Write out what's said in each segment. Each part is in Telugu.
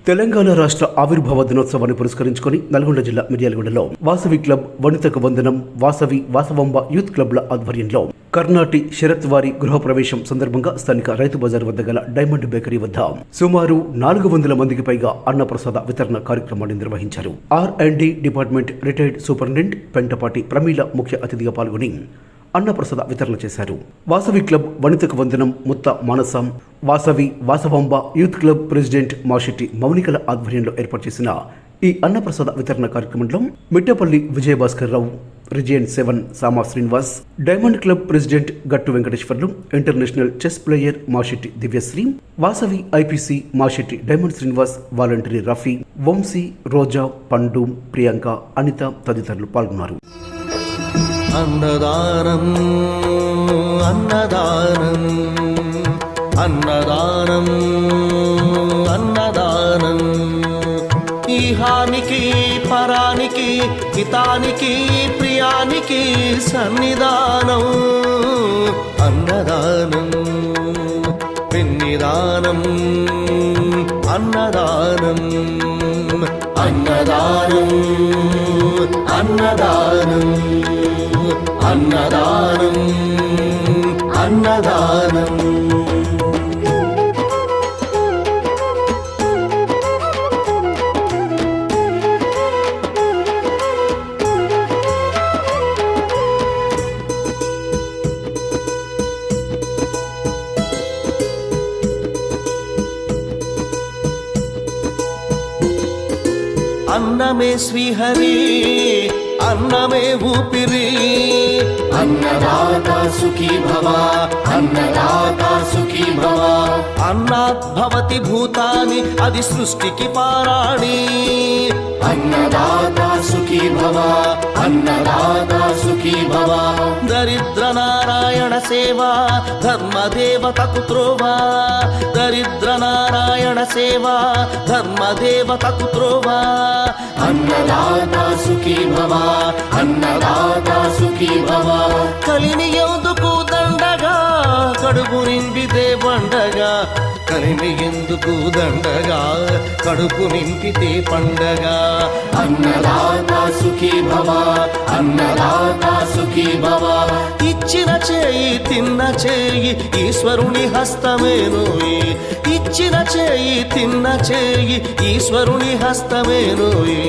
తెలంగాణ రాష్ట్ర ఆవిర్భావ దినోత్సవాన్ని పురస్కరించుకొని నల్గొండ జిల్లా మిర్యాలగూడలో వాసవి క్లబ్, వనితకు వందనం, వాసవంబ యూత్ క్లబ్ల ఆధ్వర్యంలో కర్ణాటి శరత్ వారి గృహప్రవేశం సందర్భంగా స్థానిక రైతు బజార్ వద్ద గల డైమండ్ బేకరీ వద్ద సుమారు 400 మందికి పైగా అన్నప్రసాద వితరణ కార్యక్రమాన్ని నిర్వహించారు. R&D department retired superintendent Pentapati Pramila ముఖ్య అతిథిగా పాల్గొని అన్నప్రసాద వితరణ చేశారు. వాసవి క్లబ్, వనితకు వందనం, ముత్త మానసం, Vasavamba youth club president Mashetti మౌనికల ఆధ్వర్యంలో ఏర్పాటు చేసిన ఈ అన్నప్రసాద వితరణ కార్యక్రమంలో Mittapalli Vijayabhaskar Rao, region 7 Sama Srinivas, diamond club president Gattu Venkateswarlu, international chess player Mashetti Divyasri, Vasavi IPC Mashetti diamond Srinivas, voluntary Rafi, Vamshi, Roja, Pandu, Priyanka, Anitha తదితరులు పాల్గొన్నారు. అన్నదానం అన్నదానం అన్నదానం అన్నదానం ఈహానికి పరానికి హితానికి ప్రియానికి సన్నిధానం అన్నదానం పిన్నిదానం అన్నదానం అన్నదానం అన్నదానం అన్నదానం అన్నదానం అన్నమే శ్రీహరి అన్నమే ఊపిరి అన్నదాత సుఖీ భవ అన్నదాత సుఖీ భవ అన్నాత్ భవతి భూతాని అది సృష్టికి పారాణి అన్నదాత సుఖీ భవ అన్నదాత సుఖీ భవ దరిద్ర నారాయణ సేవా ధర్మదేవతకు త్రోవా దరిద్ర నారాయణ సేవా ధర్మదేవతకు త్రోవా అన్నదాత సుఖీ భవ అన్నదాత సుఖీ భవ కలిమి ఎందుకు దండగా కడుపు నింపితే పండగా కలిమి ఎందుకు దండగా కడుపు నింపితే పండగ అన్నదాత సుఖీ భవ అన్నదాత సుఖీ భవ ఇచ్చిన చేయి తిన్న చేయి ఈశ్వరుని హస్తమేనోయి ఇచ్చిన చేయి తిన్న చేయి ఈశ్వరుని హస్తమేనోయి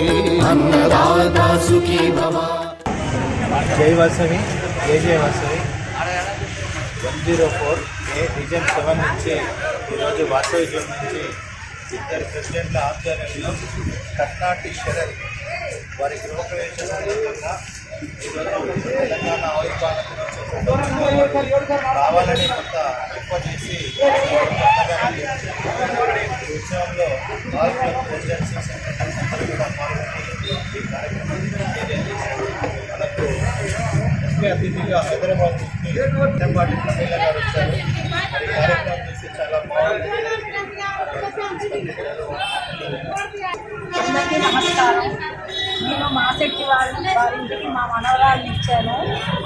అన్నదాత సుఖీ భవ. జై వాసవి, జై వాసవి. 104 రీజన్ 7 నుంచి ఈరోజు వాసవి జోన్ నుంచి ఇద్దరు ప్రెసిడెంట్ల ఆధ్వర్యంలో కర్ణాటి శరత్ వారి గృహప్రవేశం సందర్భంగా ఈరోజు తెలంగాణ ఆవిర్భావ దినోత్సవం కావాలని కొంత ఎక్కువ చేసి ఈ ఉత్సవంలో ఆల్ ప్రెసిడెంట్స్ అందరూ కూడా పాల్గొని ఈ కార్యక్రమాన్ని చేశారు. మనకు ముఖ్య అతిథిగా హైదరాబాద్ నుంచి పెంటపాటి ప్రమీల గారు వచ్చారు. మరి కార్యక్రమం చేసి చాలా బాగుంది. అందరికీ నమస్కారం. నేను మాసెట్టి వారింటికి మా మనవరాలను ఇచ్చాను.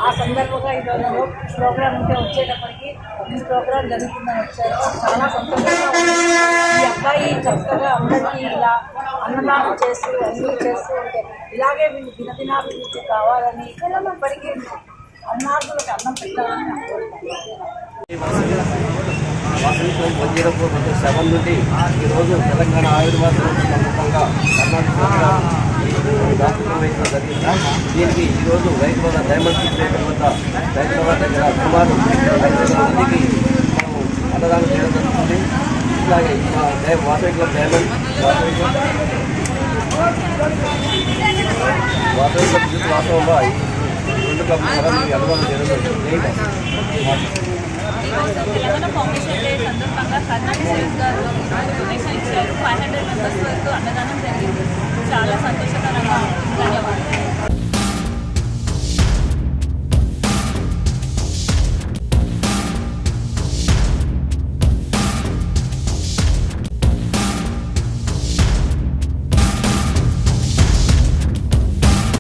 ఆ సందర్భంగా ఈరోజు ప్రోగ్రాం ఉంటే వచ్చేటప్పటికి ఈ ప్రోగ్రాం జరుగుతుందని వచ్చాను. చాలా సంతోషంగా ఉంది. ఈ అబ్బాయి చక్కగా అందరికీ ఇలా అన్నదానం చేస్తూ అన్నీ చేస్తూ ఉంటే ఇలాగే వీళ్ళు దినదినాభివృద్ధి కావాలని ఇప్పటికీ అన్నార్థులకు అన్నం పెట్టాలని వాసవి క్లబ్ 104 నుండి ఈరోజు తెలంగాణ ఆవిర్భావ సందర్భంగా కర్ణాటక డాక్టర్ జరిగింది. దీనికి ఈరోజు రైతు వద్ద డైమండ్ థియేటర్ వద్ద రైతుల దగ్గర సుమారు 500 మందికి మనం అన్నదానం చేయడం జరుగుతుంది. ఇట్లాగే Vasavi club diamond Vasavi club Vasavamba ఈ 2 క్లబ్ల ద్వారా మీకు అన్నదానం చేయడం జరుగుతుంది. తెలంగాణ ఫౌండేషన్ డే సందర్భంగా కర్ణాటక శరత్ గారు డొనేషన్ ఇచ్చారు. 500 మెంబర్స్ వరకు అన్నదానం జరిగింది. చాలా సంతోషకరంగా. ధన్యవాదాలు.